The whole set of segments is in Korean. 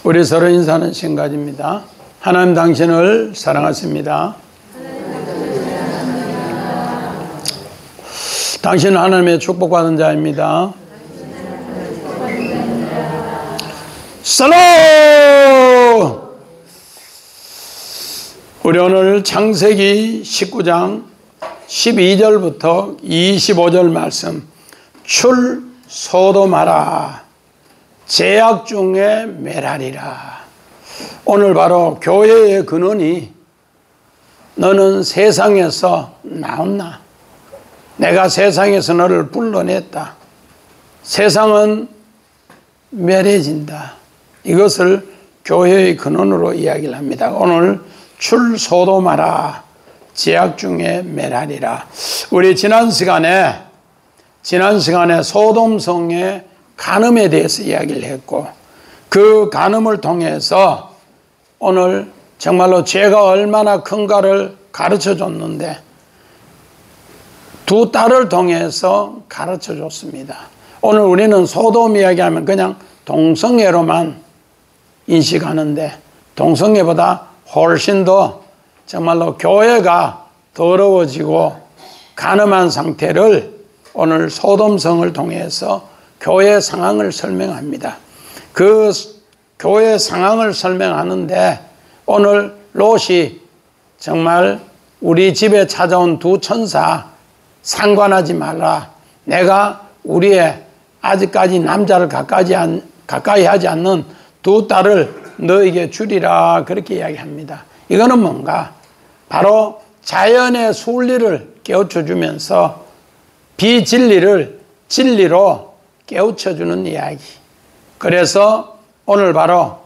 우리 서로 인사하는 시간입니다. 하나님 당신을 사랑하십니다. 당신은 하나님의 축복받은 자입니다. 살로! 우리 오늘 창세기 19장 12절부터 25절 말씀, 출 소돔하라, 제약 중에 매라리라. 오늘 바로 교회의 근원이 너는 세상에서 나왔나? 내가 세상에서 너를 불러냈다. 세상은 멸해진다. 이것을 교회의 근원으로 이야기를 합니다. 오늘 출 소돔하라, 제약 중에 매라리라. 우리 지난 시간에 소돔성의 간음에 대해서 이야기를 했고, 그 간음을 통해서 오늘 정말로 죄가 얼마나 큰가를 가르쳐 줬는데, 두 딸을 통해서 가르쳐 줬습니다. 오늘 우리는 소돔 이야기하면 그냥 동성애로만 인식하는데, 동성애보다 훨씬 더 정말로 교회가 더러워지고 간음한 상태를 오늘 소돔성을 통해서 교회 상황을 설명합니다. 그 교회 상황을 설명하는데 오늘 롯이 정말 우리 집에 찾아온 두 천사 상관하지 말라. 내가 우리의 아직까지 남자를 가까이 하지 않는 두 딸을 너에게 주리라. 그렇게 이야기합니다. 이거는 뭔가? 바로 자연의 순리를 깨우쳐 주면서 비진리를 진리로 깨우쳐 주는 이야기. 그래서 오늘 바로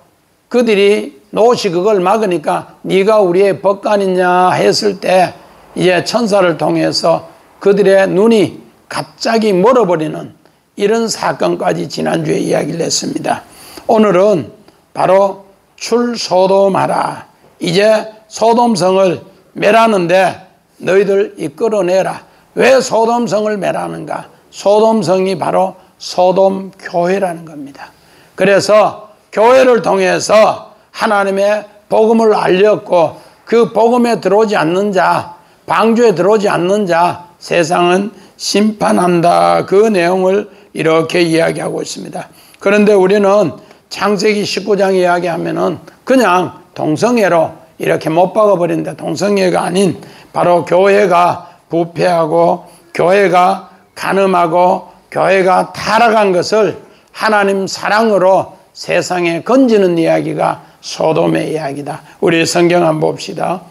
그들이 롯이 그걸 막으니까 네가 우리의 법관이냐 했을 때 이제 천사를 통해서 그들의 눈이 갑자기 멀어버리는 이런 사건까지 지난주에 이야기를 했습니다. 오늘은 바로 출 소돔하라. 이제 소돔성을 멸하는데 너희들 이끌어내라. 왜 소돔성을 멸하는가? 소돔성이 바로 소돔 교회라는 겁니다. 그래서 교회를 통해서 하나님의 복음을 알렸고, 그 복음에 들어오지 않는 자, 방주에 들어오지 않는 자, 세상은 심판한다. 그 내용을 이렇게 이야기하고 있습니다. 그런데 우리는 창세기 19장 이야기하면은 그냥 동성애로 이렇게 못 박아버린다. 동성애가 아닌 바로 교회가 부패하고 교회가 간음하고 교회가 타락한 것을 하나님 사랑으로 세상에 건지는 이야기가 소돔의 이야기다. 우리 성경 한번 봅시다.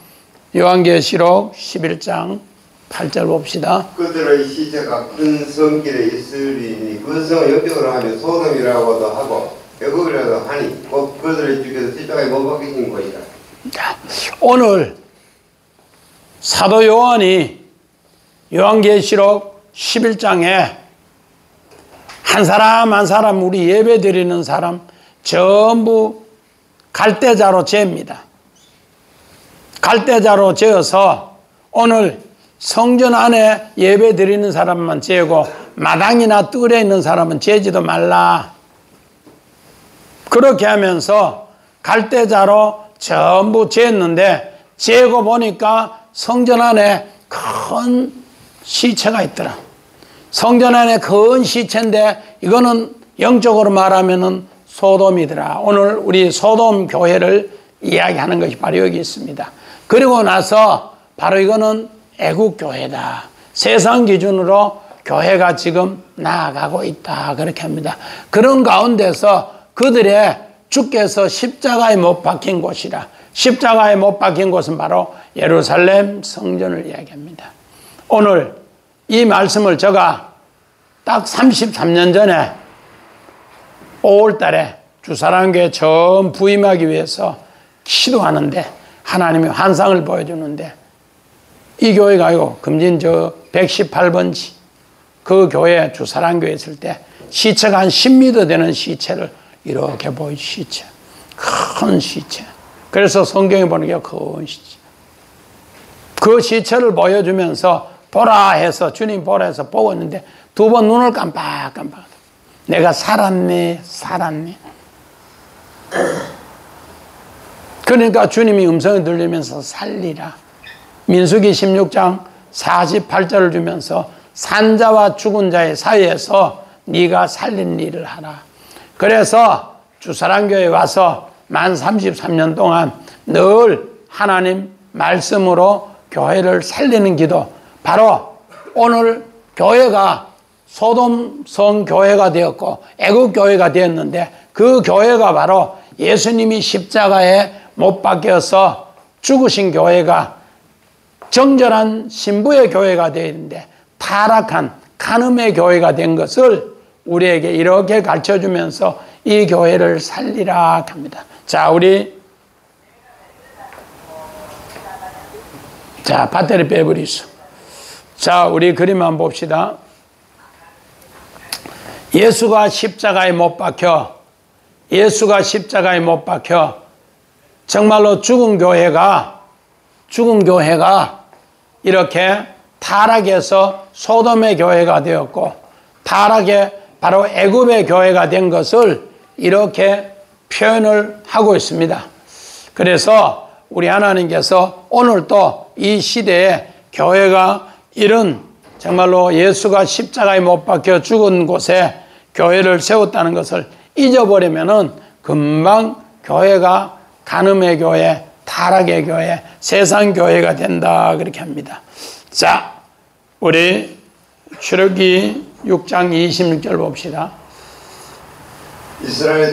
요한계시록 11장 8절 봅시다. 그들의 시체가 큰 성길에 있으리니 그 성을 옆쪽으로 하면 소돔이라고도 하고 애국이라도 하니 곧 그들의 주께서 십자가에 못 박히신 곳이다. 오늘 사도 요한이 요한계시록 11장에 한 사람 우리 예배 드리는 사람 전부 갈대자로 재입니다. 갈대자로 재어서 오늘 성전 안에 예배 드리는 사람만 재고 마당이나 뜰에 있는 사람은 재지도 말라. 그렇게 하면서 갈대자로 전부 재었는데, 재고 보니까 성전 안에 큰 시체가 있더라. 성전 안에 큰 시체인데 이거는 영적으로 말하면은 소돔이더라. 오늘 우리 소돔 교회를 이야기하는 것이 바로 여기 있습니다. 그리고 나서 바로 이거는 애국교회다. 세상 기준으로 교회가 지금 나아가고 있다. 그렇게 합니다. 그런 가운데서 그들의 주께서 십자가에 못 박힌 곳이라. 십자가에 못 박힌 곳은 바로 예루살렘 성전을 이야기합니다. 오늘 이 말씀을 제가 딱 33년 전에 5월 달에 주사랑교회 처음 부임하기 위해서 기도하는데 하나님이 환상을 보여주는데, 이 교회가 아니고 금진 118번지 그 교회 주사랑교회 있을 때 시체가 한 10m 되는 시체를 이렇게 보여주. 시체, 큰 시체. 그래서 성경에 보는 게 큰 시체. 그 시체를 보여주면서 보라 해서, 주님 보라 해서 보고 있는데 두 번 눈을 깜빡깜빡. 내가 살았네. 그러니까 주님이 음성을 들리면서 살리라. 민수기 16장 48절을 주면서 산자와 죽은 자의 사이에서 네가 살린 일을 하라. 그래서 주사랑교회에 와서 만 33년 동안 늘 하나님 말씀으로 교회를 살리는 기도, 바로 오늘 교회가 소돔성 교회가 되었고 애국 교회가 되었는데, 그 교회가 바로 예수님이 십자가에 못 박혀서 죽으신 교회가 정결한 신부의 교회가 되었는데 타락한 간음의 교회가 된 것을 우리에게 이렇게 가르쳐주면서 이 교회를 살리라 합니다. 자, 배터리 빼버리소. 자, 우리 그림 한번 봅시다. 예수가 십자가에 못 박혀 정말로 죽은 교회가 이렇게 타락해서 소돔의 교회가 되었고, 타락해 바로 애굽의 교회가 된 것을 이렇게 표현을 하고 있습니다. 그래서 우리 하나님께서 오늘 또 이 시대에 교회가 이런 정말로 예수가 십자가에 못 박혀 죽은 곳에 교회를 세웠다는 것을 잊어버리면은 금방 교회가 간음의 교회, 타락의 교회, 세상 교회가 된다, 그렇게 합니다. 자, 우리 출애굽기 6장 26절 봅시다. 이스라엘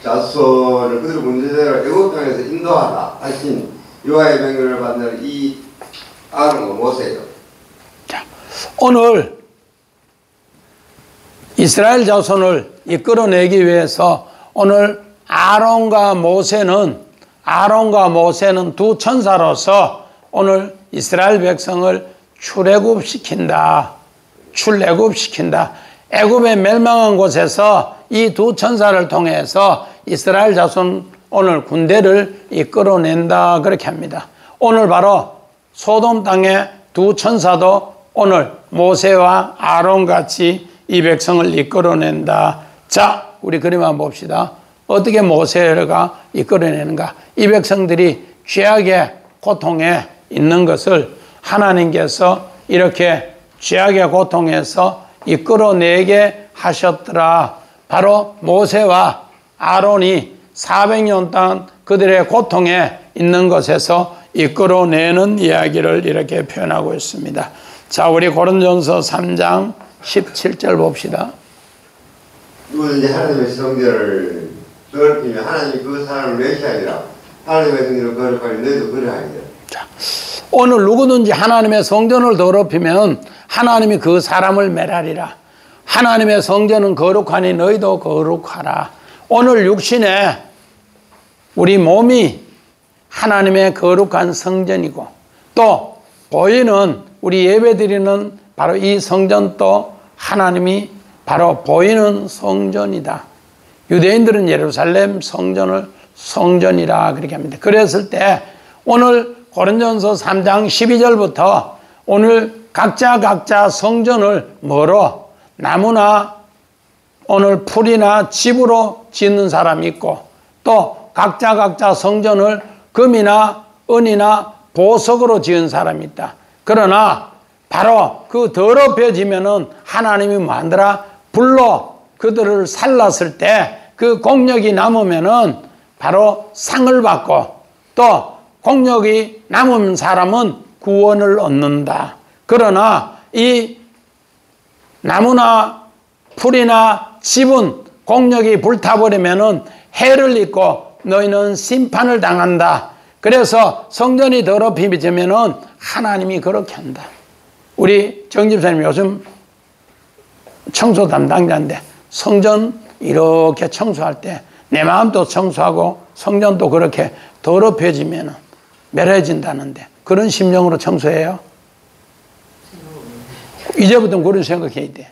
자손을 그들 문제대로 애굽 땅에서 인도하라 하신 여호와의 명령을 받는 이 아론과 모세요. 자, 오늘 이스라엘 자손을 이끌어내기 위해서 오늘 아론과 모세는 두 천사로서 오늘 이스라엘 백성을 출애굽시킨다. 애굽에 멸망한 곳에서 이 두 천사를 통해서 이스라엘 자손 오늘 군대를 이끌어낸다, 그렇게 합니다. 오늘 바로 소돔 땅의 두 천사도 오늘 모세와 아론 같이 이 백성을 이끌어낸다. 자, 우리 그림 한번 봅시다. 어떻게 모세가 이끌어내는가? 이 백성들이 죄악의 고통에 있는 것을 하나님께서 이렇게 죄악의 고통에서 이끌어내게 하셨더라. 바로 모세와 아론이 400년 동안 그들의 고통에 있는 것에서 이끌어내는 이야기를 이렇게 표현하고 있습니다. 자, 우리 고린도전서 3장 17절 봅시다. 누구든지 하나님의 성전을 더럽히면 하나님이 그 사람을 멸시하리라. 하나님의 성전을 거룩하니 너희도 그러하리라. 자, 오늘 누구든지 하나님의 성전을 더럽히면 하나님이 그 사람을 멸하리라. 하나님의 성전은 거룩하니 너희도 거룩하라. 오늘 육신에 우리 몸이 하나님의 거룩한 성전이고, 또 보이는 우리 예배드리는 바로 이 성전도 하나님이 바로 보이는 성전이다. 유대인들은 예루살렘 성전을 성전이라 그렇게 합니다. 그랬을 때 오늘 고린도전서 3장 12절부터 오늘 각자 성전을 뭐로? 나무나 오늘 풀이나 집으로 짓는 사람이 있고, 또 각자 성전을 금이나 은이나 보석으로 지은 사람이 있다. 그러나 바로 그 더럽혀지면은 하나님이 뭐 하더라? 불로 그들을 살랐을 때 그 공력이 남으면은 바로 상을 받고, 또 공력이 남은 사람은 구원을 얻는다. 그러나 이 나무나 풀이나 집은 공력이 불타버리면은 해를 입고 너희는 심판을 당한다. 그래서 성전이 더럽혀지면은 하나님이 그렇게 한다. 우리 정 집사님 요즘 청소 담당자인데 성전 이렇게 청소할 때 내 마음도 청소하고 성전도 그렇게 더럽혀지면은 멸해진다는데 그런 심령으로 청소해요? 이제부터 그런 생각해야 돼.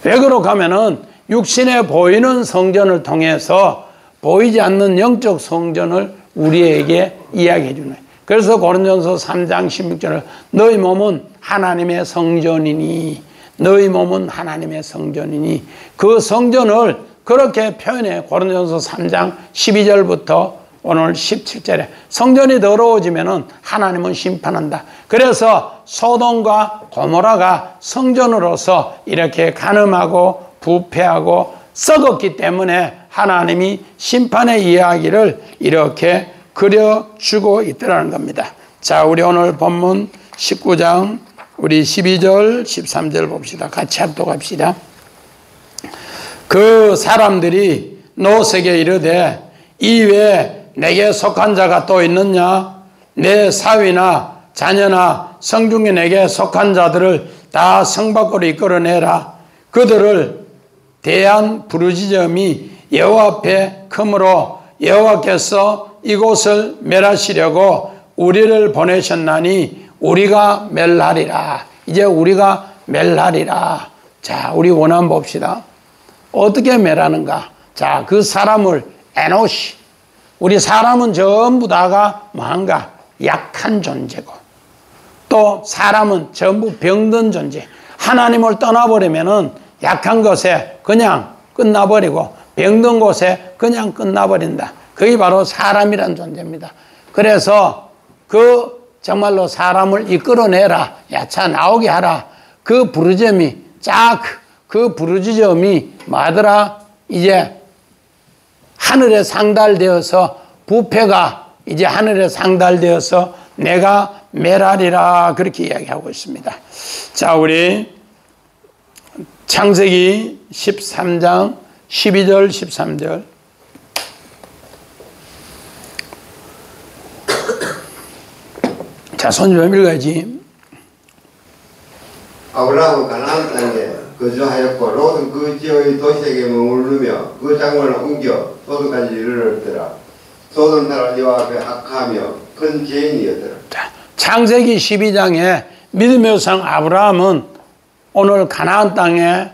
왜 그럴까 하면은 육신에 보이는 성전을 통해서 보이지 않는 영적 성전을 우리에게 이야기해 주는 거예요. 그래서 고린도전서 3장 16절을 너희 몸은 하나님의 성전이니, 너희 몸은 하나님의 성전이니, 그 성전을 그렇게 표현해. 고린도전서 3장 12절부터 오늘 17절에 성전이 더러워지면은 하나님은 심판한다. 그래서 소돔과 고모라가 성전으로서 이렇게 간음하고 부패하고 썩었기 때문에 하나님이 심판의 이야기를 이렇게 그려주고 있더라는 겁니다. 자, 우리 오늘 본문 19장 우리 12절 13절 봅시다. 같이 합독합시다. 그 사람들이 롯에게 이르되 이외에 내게 속한 자가 또 있느냐? 내 사위나 자녀나 성중에 내게 속한 자들을 다 성 밖으로 이끌어내라. 그들을 대한 부르짖음이 여호와 앞에 크므로 여호와께서 이곳을 멸하시려고 우리를 보내셨나니 우리가 멸하리라. 이제 우리가 멸하리라. 자, 우리 원한 봅시다. 어떻게 멸하는가? 자, 그 사람을 에노시. 우리 사람은 전부 다가 뭐한가? 약한 존재고, 또 사람은 전부 병든 존재. 하나님을 떠나버리면은 약한 것에 그냥 끝나버리고 병든 곳에 그냥 끝나버린다. 그게 바로 사람이란 존재입니다. 그래서 그 정말로 사람을 이끌어내라. 야차 나오게 하라. 그 부르짖음이 그 부르짖음이 뭐하더라? 이제 하늘에 상달되어서 부패가 이제 하늘에 상달되어서 내가 멸하리라 그렇게 이야기하고 있습니다. 자, 우리 창세기 13장 12절 13절 자, 손 좀 읽어야지. 아브라함은 가나안 땅에 거주하였고 롯은 그 지역의 도시에게 머무르며 그 장원을 옮겨 소돔까지 이르렀더라. 소돔 나라 여호와 앞에 악하며 큰 죄인이었더라. 자, 창세기 12장에 믿음의 성 아브라함은 오늘 가나안 땅에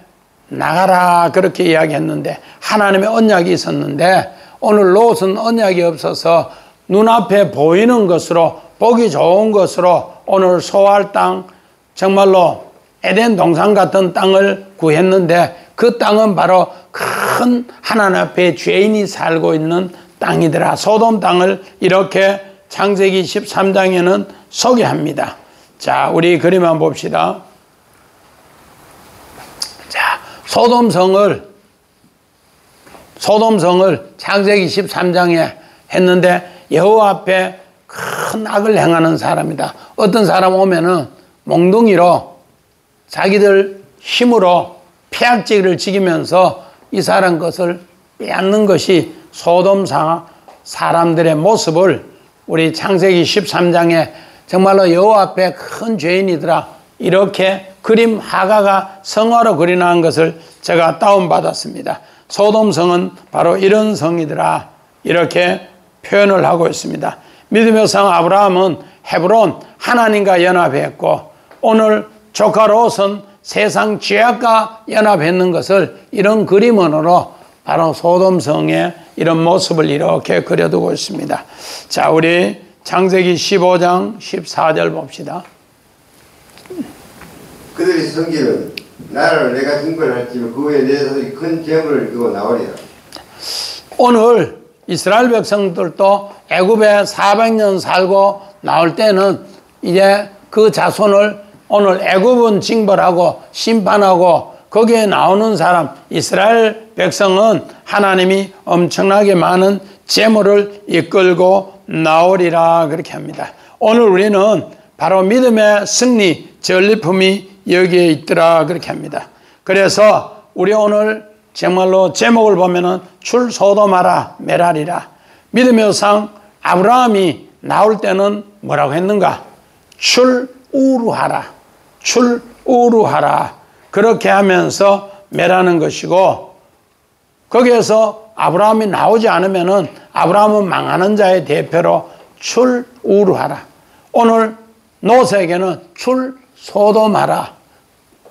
나가라 그렇게 이야기했는데 하나님의 언약이 있었는데 오늘 롯은 언약이 없어서 눈앞에 보이는 것으로 보기 좋은 것으로 오늘 소할 땅 정말로 에덴 동산 같은 땅을 구했는데 그 땅은 바로 큰 하나님 앞에 죄인이 살고 있는 땅이더라. 소돔 땅을 이렇게 창세기 13장에는 소개합니다. 자, 우리 그림 한번 봅시다. 자, 소돔성을 창세기 13장에 했는데 여호와 앞에 큰 악을 행하는 사람이다. 어떤 사람 오면은 몽둥이로 자기들 힘으로 폐악지를 지키면서 이 사람 것을 빼앗는 것이 소돔 사람들의 모습을 우리 창세기 13장에 정말로 여호와 앞에 큰 죄인이더라 이렇게 그림 화가가 성화로 그려놓은 것을 제가 다운받았습니다. 소돔성은 바로 이런 성이더라 이렇게 표현을 하고 있습니다. 믿음의 성 아브라함은 헤브론 하나님과 연합했고 오늘 조카 롯은 세상 죄악과 연합했는 것을 이런 그림으로 바로 소돔성의 이런 모습을 이렇게 그려두고 있습니다. 자, 우리 창세기 15장 14절 봅시다. 그들이 성기는 나라를 내가 증벌할지면 그 후에 내 자손이 큰 재물을 두고 나오리라. 오늘 이스라엘 백성들도 애굽에 400년 살고 나올 때는 이제 그 자손을 오늘 애굽은 징벌하고 심판하고 거기에 나오는 사람 이스라엘 백성은 하나님이 엄청나게 많은 재물을 이끌고 나오리라 그렇게 합니다. 오늘 우리는 바로 믿음의 승리 전리품이 여기에 있더라 그렇게 합니다. 그래서 우리 오늘 정말로 제목을 보면은 출소돔하라 멸하리라. 믿음의 상 아브라함이 나올 때는 뭐라고 했는가? 출우루하라. 출우루하라. 그렇게 하면서 멸하는 것이고 거기에서 아브라함이 나오지 않으면은 아브라함은 망하는 자의 대표로 출우루하라. 오늘 롯에게는 출소돔하라.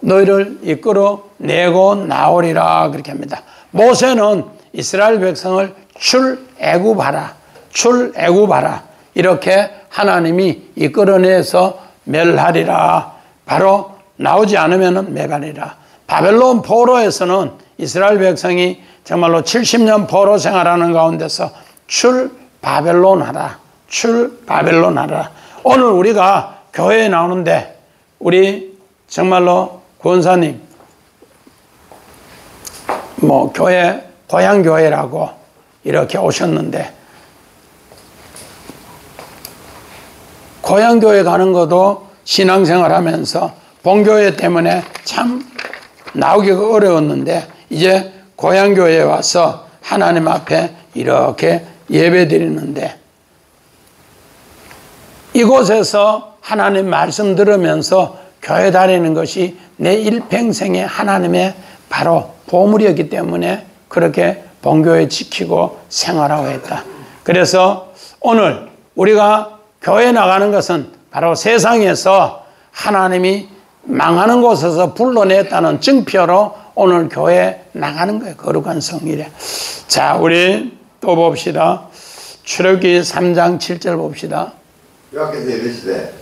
너희를 이끌어 내고 나오리라 그렇게 합니다. 모세는 이스라엘 백성을 출애굽하라. 출애굽하라. 이렇게 하나님이 이끌어내서 멸하리라. 바로 나오지 않으면 멸하리라. 바벨론 포로에서는 이스라엘 백성이 정말로 70년 포로 생활하는 가운데서 출 바벨론 하라. 출 바벨론 하라. 오늘 우리가 교회에 나오는데 우리 정말로 권사님 교회 고향교회라고 이렇게 오셨는데 고향교회 가는 것도 신앙생활 하면서 본교회 때문에 참 나오기가 어려웠는데 이제 고향교회에 와서 하나님 앞에 이렇게 예배 드리는데 이곳에서 하나님 말씀 들으면서 교회 다니는 것이 내 일평생의 하나님의 바로 보물이었기 때문에 그렇게 본교회 지키고 생활하고 했다. 그래서 오늘 우리가 교회 나가는 것은 바로 세상에서 하나님이 망하는 곳에서 불러냈다는 증표로 오늘 교회 나가는 거예요. 거룩한 성일에. 자, 우리 또 봅시다. 출애굽기 3장 7절 봅시다. 여호와께서 이르시되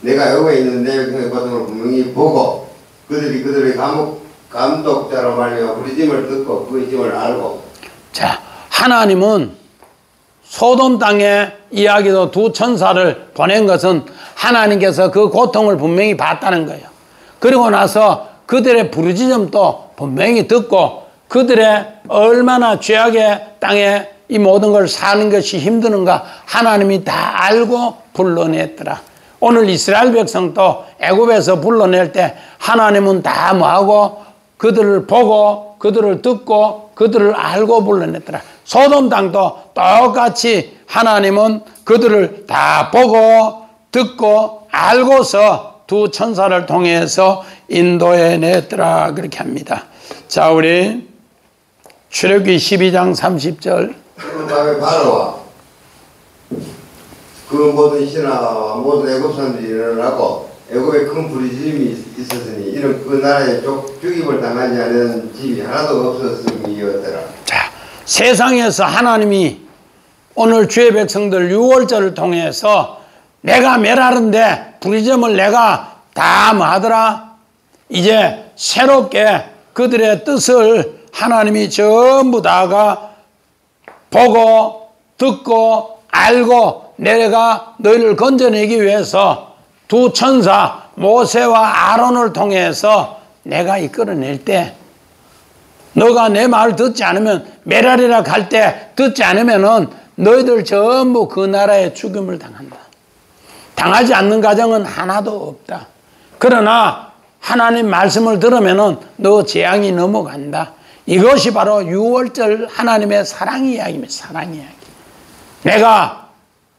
내가 여호와에 있는 내 백성의 고통을 분명히 보고 그들이 그들의 감독자로 말미암아 부르심을 듣고 그 힘을 알고. 자, 하나님은 소돔 땅의 이야기도 두 천사를 보낸 것은 하나님께서 그 고통을 분명히 봤다는 거예요. 그리고 나서 그들의 부르짖음도 분명히 듣고 그들의 얼마나 죄악의 땅에 이 모든 걸 사는 것이 힘드는가 하나님이 다 알고 불러냈더라. 오늘 이스라엘 백성도 애굽에서 불러낼 때 하나님은 다 뭐하고 그들을 보고 그들을 듣고 그들을 알고 불러냈더라. 소돔 땅도 똑같이 하나님은 그들을 다 보고 듣고 알고서 두 천사를 통해서 인도해 냈더라 그렇게 합니다. 자, 우리 출애굽기 12장 30절. 그 다음에 바로와 그 모든 신하와 모든 애굽 사람들이 일어나고 애굽에 큰 부르짖음이 있었으니 이는 그 나라에 죽임을 당하지 않은 집이 하나도 없었음이었더라. 자, 세상에서 하나님이 오늘 주의 백성들 6월절을 통해서 내가 멸하는데 부르짖음을 내가 다 뭐하더라? 이제 새롭게 그들의 뜻을 하나님이 전부 다가 보고 듣고 알고 내가 너희를 건져내기 위해서 두 천사 모세와 아론을 통해서 내가 이끌어낼 때 너가 내 말 듣지 않으면 메라리라 갈 때 듣지 않으면은 너희들 전부 그 나라에 죽임을 당한다. 당하지 않는 가정은 하나도 없다. 그러나 하나님 말씀을 들으면은 너 재앙이 넘어간다. 이것이 바로 6월절 하나님의 사랑 이야기입니다. 사랑 이야기. 내가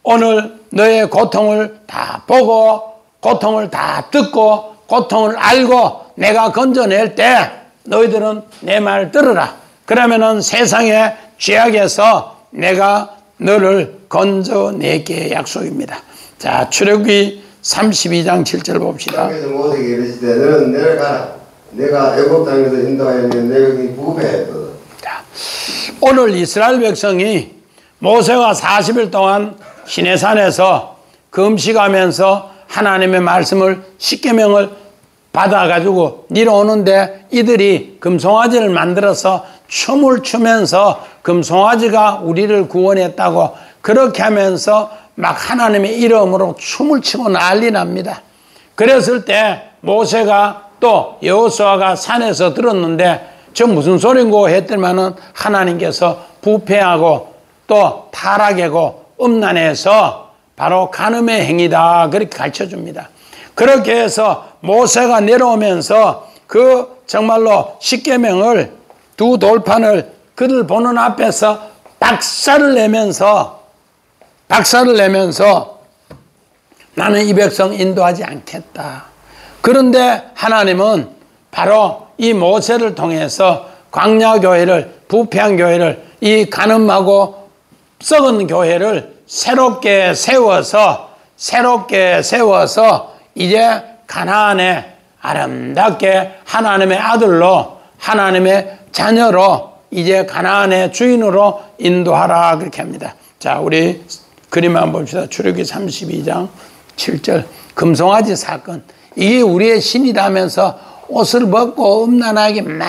오늘 너의 고통을 다 보고 고통을 다 듣고 고통을 알고 내가 건져낼 때 너희들은 내 말 들으라. 그러면은 세상의 죄악에서 내가 너를 건져내게 약속입니다. 자, 출애굽기 32장 7절 봅시다. 그래서 모세에게 이르시되 너는 내려가라. 내가 애굽 땅에서 인도하여 내 백성이 부패했거든. 자, 오늘 이스라엘 백성이 모세가 40일 동안 시내산에서 금식하면서 하나님의 말씀을 십계명을 받아가지고 내려오는데 이들이 금송아지를 만들어서 춤을 추면서 금송아지가 우리를 구원했다고 그렇게 하면서 막 하나님의 이름으로 춤을 추고 난리 납니다. 그랬을 때 모세가 또 여호수아가 산에서 들었는데 저 무슨 소린고 했더니만은 하나님께서 부패하고 또 타락하고 음란해서 바로 간음의 행위다 그렇게 가르쳐줍니다. 그렇게 해서 모세가 내려오면서 그 정말로 십계명을 두 돌판을 그들 보는 앞에서 박살을 내면서 나는 이 백성 인도하지 않겠다. 그런데 하나님은 바로 이 모세를 통해서 광야교회를 부패한 교회를 이 간음하고 썩은 교회를 새롭게 세워서 이제 가나안에 아름답게 하나님의 아들로 하나님의 자녀로 이제 가나안의 주인으로 인도하라 그렇게 합니다. 자, 우리 그림 한번 봅시다. 출애굽기 32장 7절 금송아지 사건. 이게 우리의 신이다 하면서 옷을 벗고 음란하게 막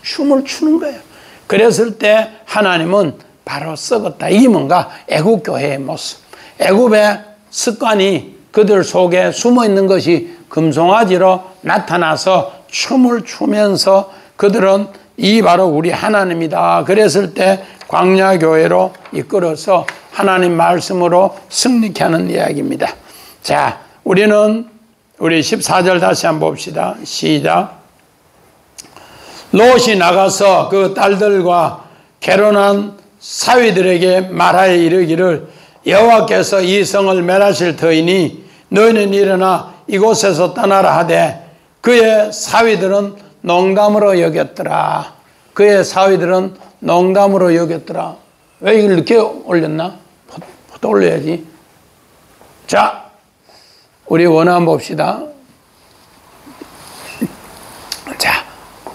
춤을 추는 거예요. 그랬을 때 하나님은 바로 썩었다. 이게 뭔가 애국 교회의 모습. 애국의 습관이 그들 속에 숨어 있는 것이 금송아지로 나타나서 춤을 추면서 그들은 이 바로 우리 하나님이다. 그랬을 때 광야 교회로 이끌어서 하나님 말씀으로 승리케 하는 이야기입니다. 자, 우리는 우리 14절 다시 한번 봅시다. 시작. 롯이 나가서 그 딸들과 결혼한 사위들에게 말하여 이르기를 여호와께서 이 성을 멸하실 터이니 너희는 일어나 이곳에서 떠나라 하되 그의 사위들은 농담으로 여겼더라. 그의 사위들은 농담으로 여겼더라. 왜 이걸 늦게 올렸나? 또 올려야지. 자, 우리 원한 봅시다. 자,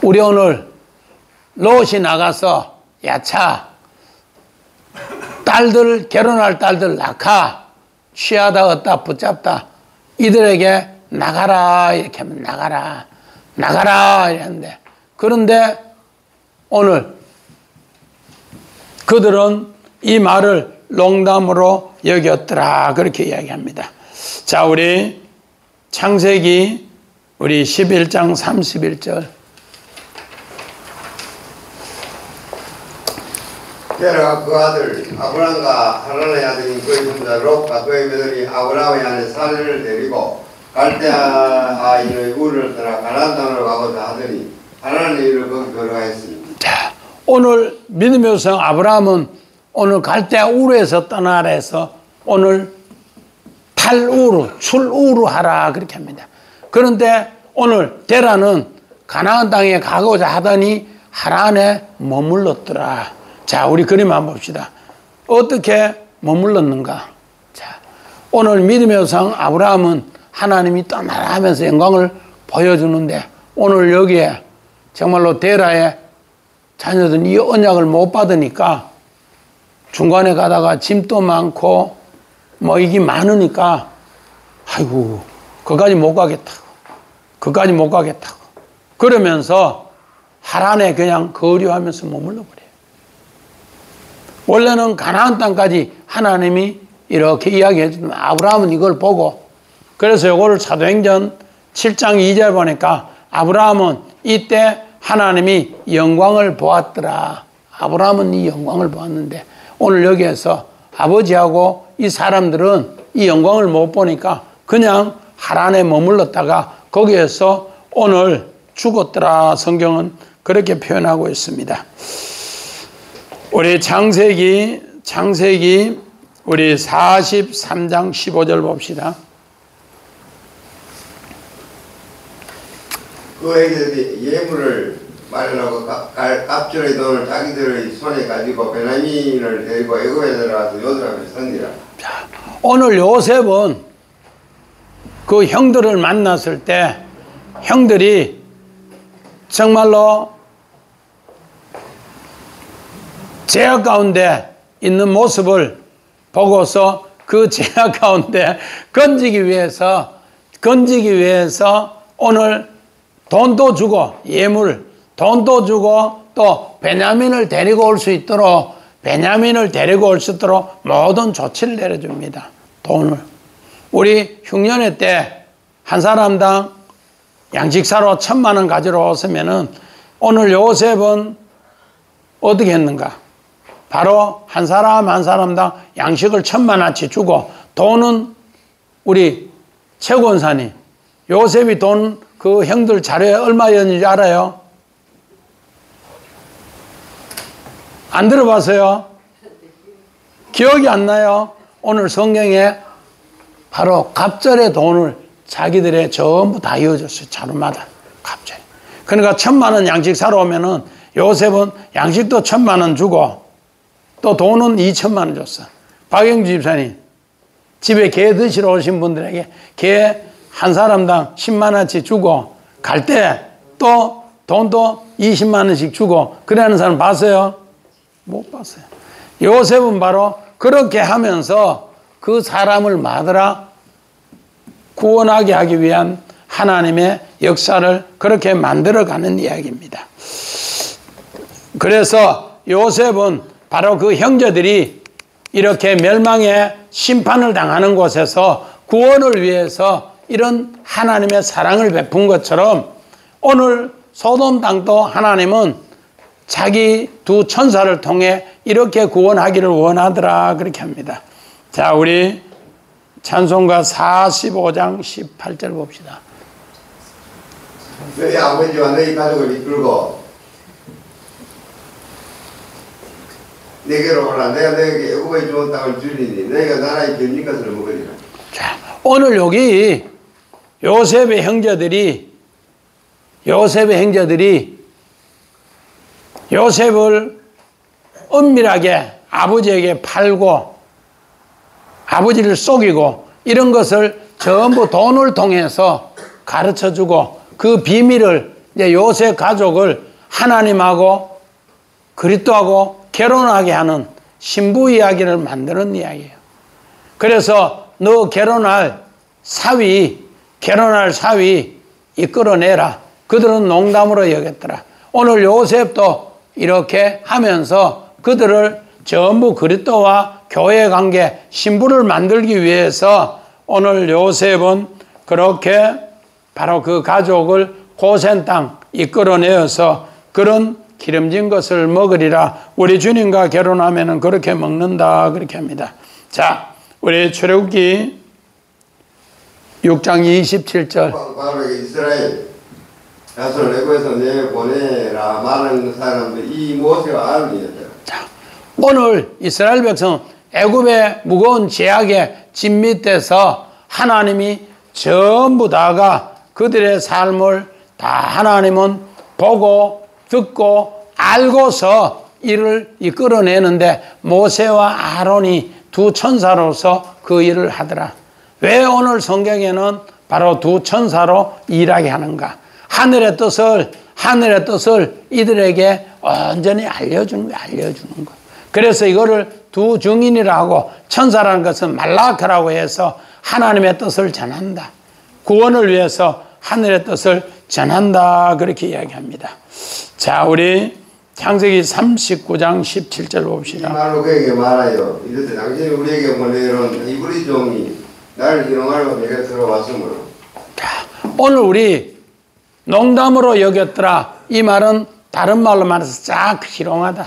우리 오늘 롯이 나가서 야차 딸들 결혼할 딸들 낙하 취하다 얻다 붙잡다 이들에게 나가라 이렇게 하면 나가라 이랬는데 그런데 오늘 그들은 이 말을 농담으로 여겼더라 그렇게 이야기합니다. 자, 우리 창세기 우리 11장 31절. 테라가 그 아들 아브람과 하란의 아들인 그의 손자 롯과 그의 며느리 아브람의 아내 사례를 데리고 갈대아인의 우를 떠나 가나안 땅으로 가고자 하더니 하나님의 일을 거기 걸어가했습니다. 자, 오늘 믿음의 성 아브라함은 오늘 갈대아 우르에서 떠나라 해서 오늘 탈우르 출우르 하라 그렇게 합니다. 그런데 오늘 데라는 가나안 땅에 가고자 하더니 하란에 머물렀더라. 자, 우리 그림 한번 봅시다. 어떻게 머물렀는가? 자, 오늘 믿음의 성 아브라함은 하나님이 떠나라 하면서 영광을 보여주는데 오늘 여기에 정말로 데라의 자녀들은 이 언약을 못 받으니까 중간에 가다가 짐도 많고 뭐 이게 많으니까 아이고 그까지 못 가겠다고 그러면서 하란에 그냥 거류하면서 머물러버려요. 원래는 가나안 땅까지 하나님이 이렇게 이야기해 주면 아브라함은 이걸 보고 그래서 이거를 사도행전 7장 2절 보니까 아브라함은 이때 하나님이 영광을 보았더라. 아브라함은 이 영광을 보았는데 오늘 여기에서 아버지하고 이 사람들은 이 영광을 못 보니까 그냥 하란에 머물렀다가 거기에서 오늘 죽었더라. 성경은 그렇게 표현하고 있습니다. 우리 창세기 우리 43장 15절 봅시다. 그 애기들이 예물을 마련하고 갑절의 돈을 자기들의 손에 가지고 베냐민을 데리고 애굽에 들어가서 요셉 앞에 선니라. 자, 오늘 요셉은 그 형들을 만났을 때 형들이 정말로 제약 가운데 있는 모습을 보고서 그 제약 가운데 건지기 위해서 오늘 돈도 주고 예물 돈도 주고 또 베냐민을 데리고 올 수 있도록 모든 조치를 내려줍니다. 돈을. 우리 흉년회 때 한 사람당 양식사로 1,000만 원 가지러 오시면은 오늘 요셉은 어떻게 했는가? 바로 한 사람당 양식을 1,000만 원치 주고 돈은 우리 최권사님 요셉이 돈 그 형들 자료에 얼마였는지 알아요? 안 들어봤어요? 기억이 안 나요? 오늘 성경에 바로 갑절의 돈을 자기들의 전부 다 이어줬어요. 자루마다 갑절. 그러니까 1,000만 원 양식 사러 오면은 요셉은 양식도 1,000만 원 주고 또 돈은 2,000만 원 줬어. 박영주 집사님 집에 게 드시러 오신 분들에게 게 한 사람당 10만 원치 주고 갈 때 또 돈도 20만 원씩 주고 그러는 사람 봤어요? 못 봤어요. 요셉은 바로 그렇게 하면서 그 사람을 구원하게 하기 위한 하나님의 역사를 그렇게 만들어가는 이야기입니다. 그래서 요셉은 바로 그 형제들이 이렇게 멸망의 심판을 당하는 곳에서 구원을 위해서 이런 하나님의 사랑을 베푼 것처럼 오늘 소돔 땅도 하나님은 자기 두 천사를 통해 이렇게 구원하기를 원하더라 그렇게 합니다. 자, 우리 찬송가 45장 18절 봅시다. 너희 아버지와 너희 가족을 이끌고 내게로 오라. 내가 너에게 애굽의 좋은 땅을 주리니 너희가 나라의 견진 것을 먹으리라. 자, 오늘 여기 요셉의 형제들이 요셉을 은밀하게 아버지에게 팔고 아버지를 속이고 이런 것을 전부 돈을 통해서 가르쳐주고 그 비밀을 이제 요셉 가족을 하나님하고 그리스도하고 결혼하게 하는 신부 이야기를 만드는 이야기예요. 그래서 너 결혼할 사위 이끌어내라. 그들은 농담으로 여겼더라. 오늘 요셉도 이렇게 하면서 그들을 전부 그리스도와 교회 관계, 신부를 만들기 위해서 오늘 요셉은 그렇게 바로 그 가족을 고센 땅 이끌어내어서 그런 기름진 것을 먹으리라. 우리 주님과 결혼하면 그렇게 먹는다 그렇게 합니다. 자, 우리 출애굽기 6장 27절. 바로 이스라엘 자손을 애굽에서 내보내라 많은 사람들 이 모세와 아론이었다. 자, 오늘 이스라엘 백성은 애굽의 무거운 제약의 짐 밑에서 하나님이 전부 다가 그들의 삶을 다 하나님은 보고 듣고 알고서 이를 이끌어내는데 모세와 아론이 두 천사로서 그 일을 하더라. 왜 오늘 성경에는 바로 두 천사로 일하게 하는가? 하늘의 뜻을 이들에게 온전히 알려주는 거. 그래서 이거를 두 증인이라고, 천사라는 것은 말라크라고 해서 하나님의 뜻을 전한다. 구원을 위해서 하늘의 뜻을 전한다. 그렇게 이야기합니다. 자, 우리 창세기 39장 17절 봅시다. 이 말로 그에게 말하여 이르되 당신이 우리에게 보내온 이브리 종이 나를 희롱하려고 내게 들어왔으므로. 자, 오늘 우리 농담으로 여겼더라. 이 말은 다른 말로 말해서 쫙 희롱하다.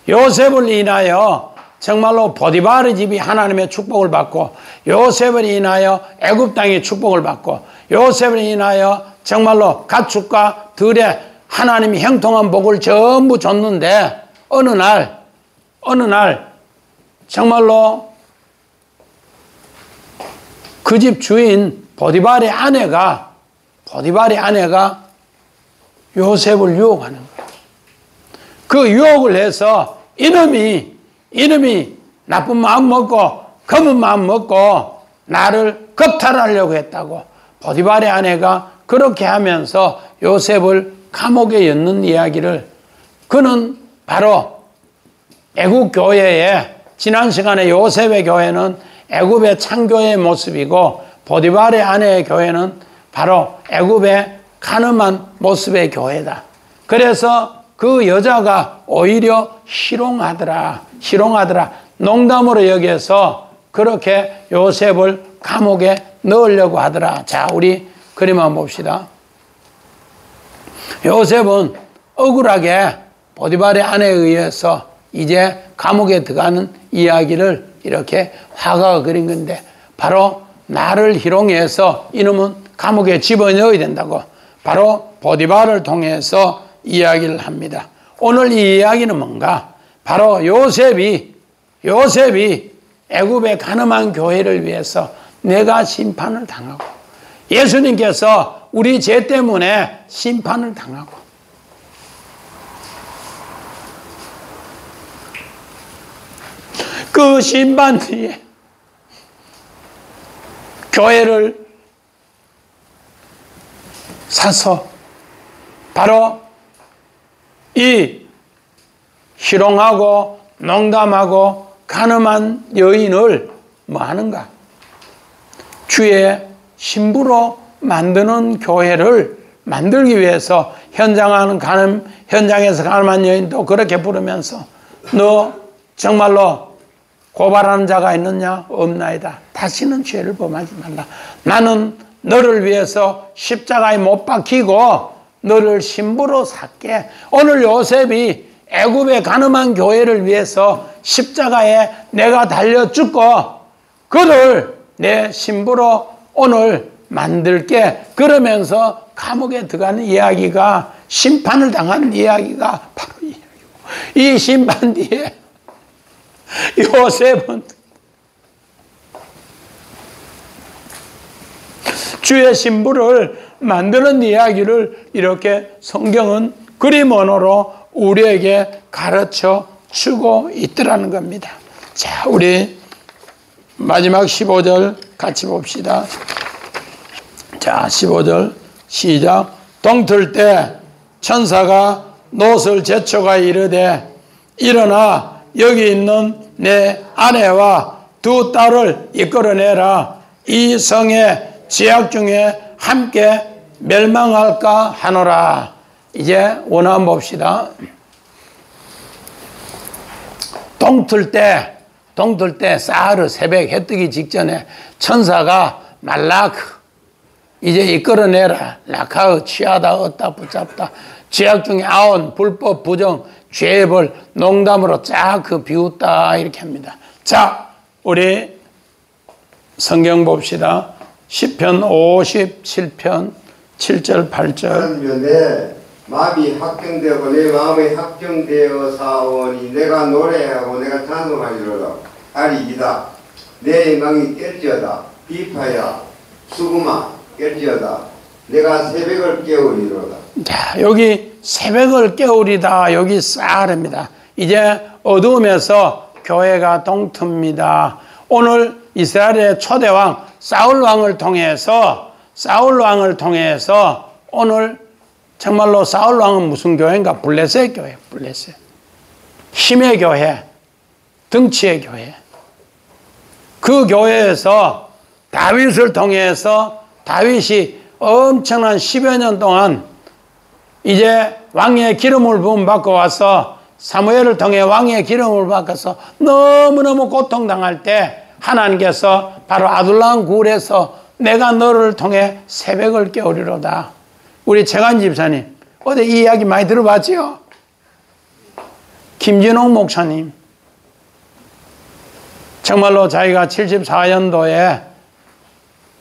요셉을 인하여 정말로 보디바르 집이 하나님의 축복을 받고, 요셉을 인하여 애굽 땅의 축복을 받고, 요셉을 인하여 정말로 가축과 들에 하나님이 형통한 복을 전부 줬는데 어느 날 정말로 그 집 주인 보디발의 아내가 요셉을 유혹하는 거예요. 그 유혹을 해서 이놈이 나쁜 마음 먹고 검은 마음 먹고 나를 겁탈하려고 했다고 보디발의 아내가 그렇게 하면서 요셉을 감옥에 였는 이야기를, 그는 바로 애굽 교회의, 지난 시간에 요셉의 교회는 애굽의 창교의 모습이고 보디발의 아내의 교회는 바로 애굽의 가늠한 모습의 교회다. 그래서 그 여자가 오히려 희롱하더라. 농담으로 여기서 그렇게 요셉을 감옥에 넣으려고 하더라. 자, 우리 그림 한번 봅시다. 요셉은 억울하게 보디발의 아내에 의해서 이제 감옥에 들어가는 이야기를 이렇게 화가가 그린 건데, 바로 나를 희롱해서 이놈은 감옥에 집어넣어야 된다고 바로 보디발을 통해서 이야기를 합니다. 오늘 이 이야기는 뭔가? 바로 요셉이 애굽의 가늠한 교회를 위해서 내가 심판을 당하고, 예수님께서 우리 죄 때문에 심판을 당하고, 그 심판 뒤에 교회를 사서 바로 이 희롱하고 농담하고 가늠한 여인을 뭐 하는가? 주의 신부로 만드는 교회를 만들기 위해서 현장에서 가늠한 여인도 그렇게 부르면서 너 정말로 고발하는 자가 있느냐? 없나이다. 다시는 죄를 범하지 말라. 나는 너를 위해서 십자가에 못 박히고 너를 신부로 살게. 오늘 요셉이 애굽의 가늠한 교회를 위해서 십자가에 내가 달려 죽고 그를 내 신부로 오늘 만들게. 그러면서 감옥에 들어가는 이야기가, 심판을 당한 이야기가 바로 이 이야기고, 이 심판 뒤에 요셉은 주의 신부를 만드는 이야기를 이렇게 성경은 그림 언어로 우리에게 가르쳐 주고 있더라는 겁니다. 자, 우리 마지막 15절 같이 봅시다. 자, 15절 시작. 동틀 때 천사가 롯을 제초가 이르되 일어나 여기 있는 내 아내와 두 딸을 이끌어내라. 이 성의 죄악 중에 함께 멸망할까 하노라. 이제 원어만 봅시다. 동틀 때 사르 새벽 해 뜨기 직전에 천사가 말라크 이제 이끌어내라. 라카의 취하다 얻다 붙잡다 죄악 중에 아온 불법 부정 죄벌 농담으로 쫙 비웃다 이렇게 합니다. 자, 우리 성경 봅시다. 시편 57편 7절 8절. 내 마음이 확정되고 내 마음이 확정되어 사오니 내가 노래하고 내가 찬송하리로다. 아리이다. 내 영광이 깰지어다. 비파야 수구마 깰지어다. 내가 새벽을 깨우리로다. 자, 여기 새벽을 깨우리다. 여기 쌀입니다. 이제 어두움에서 교회가 동트입니다. 오늘 이스라엘의 초대왕 사울 왕을 통해서 오늘 정말로 사울 왕은 무슨 교회인가? 블레셋 교회, 블레셋. 힘의 교회, 등치의 교회. 그 교회에서 다윗을 통해서 다윗이 엄청난 10여 년 동안 이제 왕의 기름을 부음받고 와서 사무엘을 통해 왕의 기름을 받아서 너무너무 고통당할 때 하나님께서 바로 아둘람 굴에서 내가 너를 통해 새벽을 깨우리로다. 우리 최관 집사님 어제 이 이야기 많이 들어봤지요? 김진홍 목사님 정말로 자기가 74년도에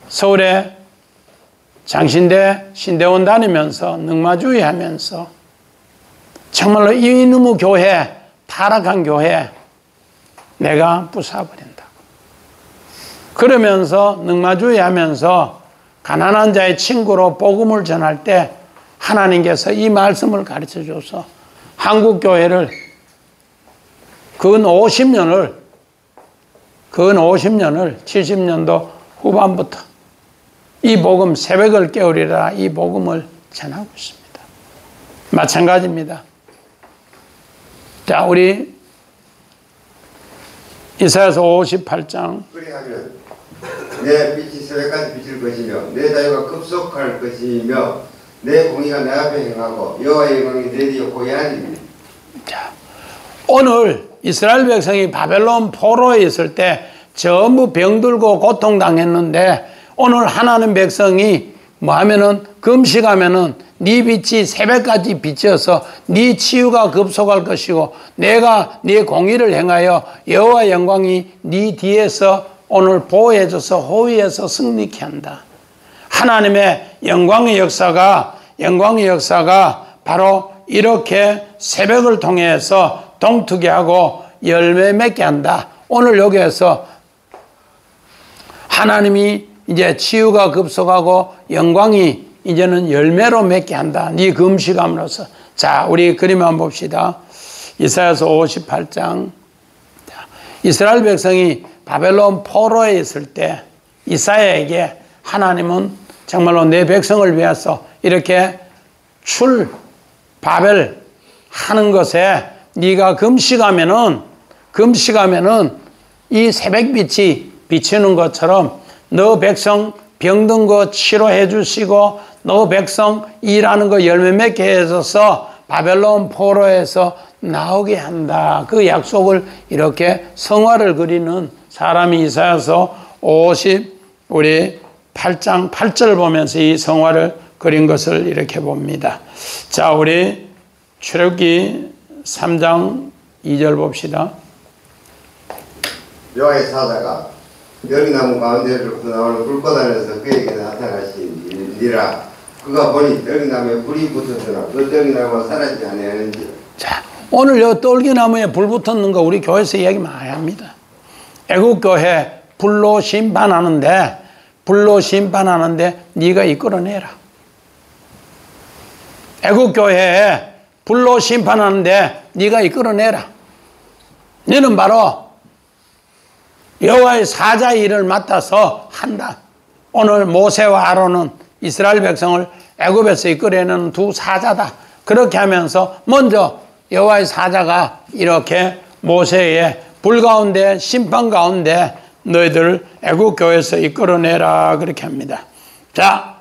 서울에 장신대 신대원 다니면서 능마주의 하면서 정말로 이놈의 교회, 타락한 교회 내가 부숴버린다. 그러면서 능마주의 하면서 가난한 자의 친구로 복음을 전할 때 하나님께서 이 말씀을 가르쳐 줘서 한국 교회를 근 50년을 70년도 후반부터 이 복음 새벽을 깨우리라 이 복음을 전하고 있습니다. 마찬가지입니다. 자, 우리 이사야서 58장. 그리하면 내 빛이 새벽까지 비칠 것이며 내 자유가 급속할 것이며 내 공의가 내 앞에 행하고 여호와의 영광이 내 뒤에 호위하리니. 자, 오늘 이스라엘 백성이 바벨론 포로에 있을 때 전부 병들고 고통당했는데 오늘 하나님 백성이 뭐 하면은 금식하면은 네 빛이 새벽까지 비쳐서 네 치유가 급속할 것이고 내가 네 공의를 행하여 여호와 영광이 네 뒤에서 오늘 보호해줘서 호위해서 승리케 한다. 하나님의 영광의 역사가 바로 이렇게 새벽을 통해서 동트게 하고 열매 맺게 한다. 오늘 여기에서 하나님이 이제 치유가 급속하고 영광이 이제는 열매로 맺게 한다. 네 금식함으로써. 자, 우리 그림 한번 봅시다. 이사야서 58장. 자, 이스라엘 백성이 바벨론 포로에 있을 때 이사야에게 하나님은 정말로 내 백성을 위해서 이렇게 바벨 하는 것에 네가 금식하면은 이 새벽빛이 비치는 것처럼 너 백성 병든 거 치료해 주시고 너 백성 일하는 거 열매 맺게 해줘서 바벨론 포로에서 나오게 한다. 그 약속을 이렇게 성화를 그리는 사람이 이사야서 58장 8절 보면서 이 성화를 그린 것을 이렇게 봅니다. 자, 우리 출애굽기 3장 2절 봅시다. 여호와의 사자가 열기나무 가운데로부터 나오는 불꽃 안에서 그에게 나타나시니라. 그가 보니 열기나무에 불이 붙었으나 그 열기나무가 사라지지 아니하는지. 자, 오늘 요 떨기나무에 불 붙었는 거 우리 교회에서 얘기 많이 합니다. 애국교회 불로 심판하는데 네가 이끌어내라. 애국교회에 불로 심판하는데 네가 이끌어내라. 너는 바로 여호와의 사자의 일을 맡아서 한다. 오늘 모세와 아론은 이스라엘 백성을 애굽에서 이끌어내는 두 사자다. 그렇게 하면서 먼저 여호와의 사자가 이렇게 모세의 불 가운데 심판 가운데 너희들을 애국교회에서 이끌어내라 그렇게 합니다. 자,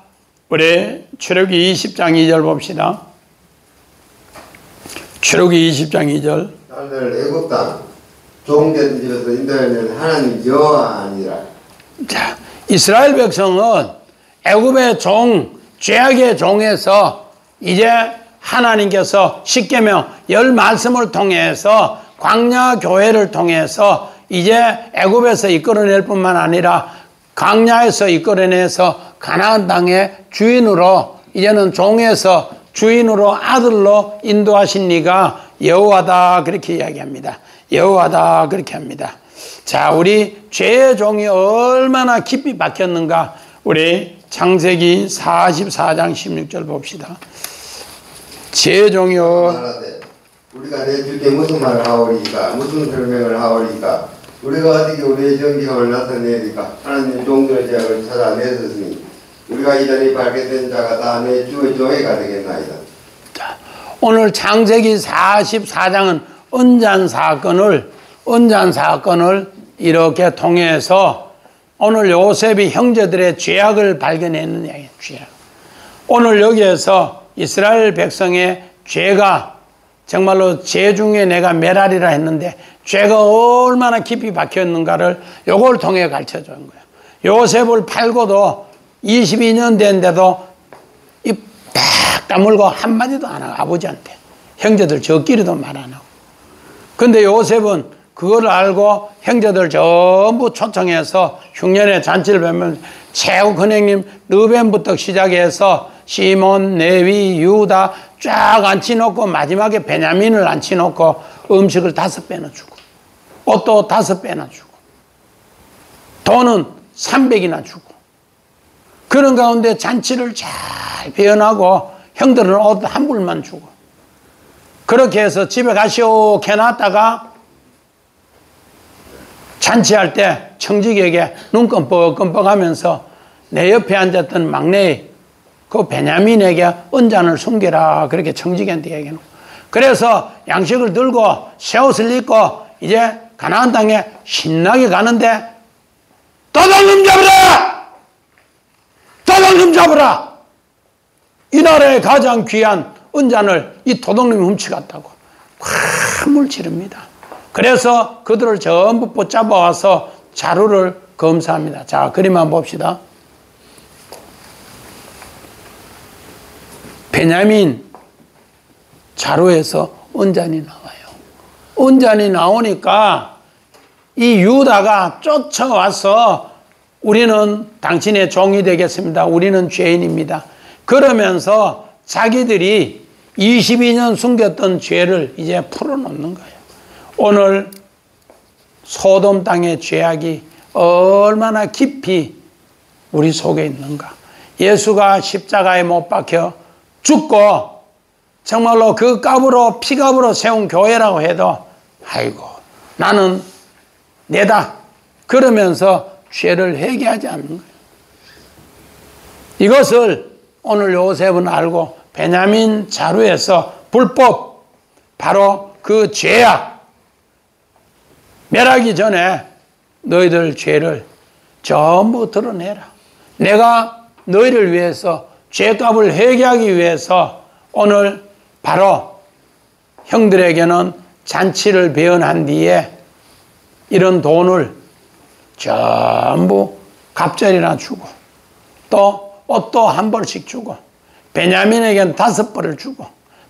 우리 출애굽기 20장 2절 봅시다. 출애굽기 20장 2절. 너희를 애굽 땅 종된 집에서 인도하는 하나님 여호와 아니라. 자, 이스라엘 백성은 애굽의 죄악의 종에서 이제 하나님께서 십계명 10말씀을 통해서 광야 교회를 통해서 이제 애굽에서 이끌어낼 뿐만 아니라 광야에서 이끌어내서 가나안 땅의 주인으로 이제는 종에서 주인으로 아들로 인도하신 네가 여호와다 그렇게 이야기합니다. 여호와다 그렇게 합니다. 자, 우리 죄의 종이 얼마나 깊이 박혔는가 우리 창세기 44장 16절 봅시다. 죄의 종이여 우리가 내 주께 무슨 말을 하오리까 무슨 설명을 하오리까 우리가 어떻게 우리의 정직함을 나타내리까 하나님 종들의 죄악을 찾아내셨으니 우리가 이전에 발견된 자가 다 내 주의 종이가 되겠나이다. 자, 오늘 창세기 44장은 은잔 사건을 이렇게 통해서 오늘 요셉이 형제들의 죄악을 발견했는 이야기예요. 죄악. 오늘 여기에서 이스라엘 백성의 죄가 정말로 죄 중에 내가 메라리라 했는데 죄가 얼마나 깊이 박혔는가를 요걸 통해 가르쳐준 거예요. 요셉을 팔고도 22년 된데도 입 딱 다물고 한마디도 안 하고 아버지한테 형제들 저끼리도 말 안 하고. 근데 요셉은 그걸 알고 형제들 전부 초청해서 흉년의 잔치를 뵈면 최후 큰형님 르벤부터 시작해서 시몬, 레위, 유다 쫙 앉혀놓고 마지막에 베냐민을 앉혀놓고 음식을 5배나 주고 옷도 5배나 주고 돈은 300이나 주고 그런 가운데 잔치를 잘 배연하고 형들은 옷 한 불만 주고 그렇게 해서 집에 가시오 해놨다가 잔치할 때 청직에게 눈 끔뻑끔뻑 하면서 내 옆에 앉았던 막내 그 베냐민에게 은잔을 숨겨라 그렇게 청직한테 얘기해놓고 그래서 양식을 들고 새 옷을 입고 이제 가나안 땅에 신나게 가는데 도둑놈 잡으라! 도둑놈 잡으라! 이 나라의 가장 귀한 은잔을 이 도둑놈이 훔쳐갔다고 화물 지릅니다. 그래서 그들을 전부 붙잡아 와서 자루를 검사합니다. 자, 그림 한번 봅시다. 베냐민 자루에서 은잔이 나와요. 은잔이 나오니까 이 유다가 쫓아와서 우리는 당신의 종이 되겠습니다. 우리는 죄인입니다. 그러면서 자기들이 22년 숨겼던 죄를 이제 풀어놓는 거예요. 오늘 소돔 땅의 죄악이 얼마나 깊이 우리 속에 있는가. 예수가 십자가에 못 박혀 죽고 정말로 그 값으로 피값으로 세운 교회라고 해도 아이고 나는 내다 그러면서 죄를 회개하지 않는 거예요. 이것을 오늘 요셉은 알고 베냐민 자루에서 불법 바로 그 죄악 멸하기 전에 너희들 죄를 전부 드러내라. 내가 너희를 위해서 죄값을 회개하기 위해서 오늘 바로 형들에게는 잔치를 배언한 뒤에 이런 돈을 전부 갑절이나 주고 또 옷도 한 벌씩 주고 베냐민에게는 5벌을 주고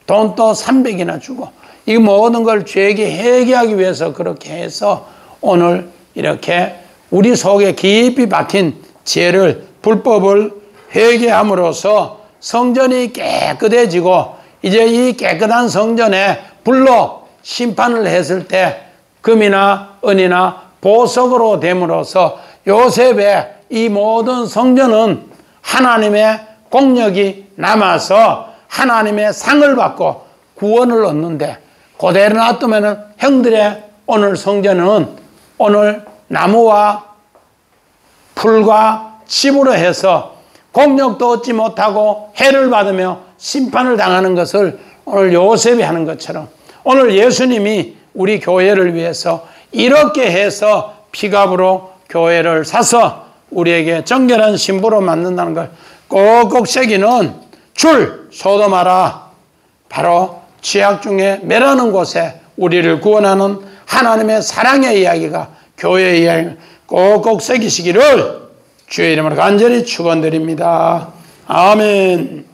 돈 또 300이나 주고 이 모든 걸 죄에게 회개하기 위해서 그렇게 해서 오늘 이렇게 우리 속에 깊이 박힌 죄를 불법을 회개함으로써 성전이 깨끗해지고 이제 이 깨끗한 성전에 불로 심판을 했을 때 금이나 은이나 보석으로 됨으로써 요셉의 이 모든 성전은 하나님의 공력이 남아서 하나님의 상을 받고 구원을 얻는데 그대로 놔두면 형들의 오늘 성전은 오늘 나무와 풀과 칩으로 해서 공력도 얻지 못하고 해를 받으며 심판을 당하는 것을 오늘 요셉이 하는 것처럼 오늘 예수님이 우리 교회를 위해서 이렇게 해서 피값으로 교회를 사서 우리에게 정결한 신부로 만든다는 걸 꼭꼭 새기는 줄 소도마라 바로 죄악 중에 매라는 곳에 우리를 구원하는 하나님의 사랑의 이야기가 교회의 이야기를 꼭꼭 새기시기를 주의 이름으로 간절히 축원드립니다. 아멘.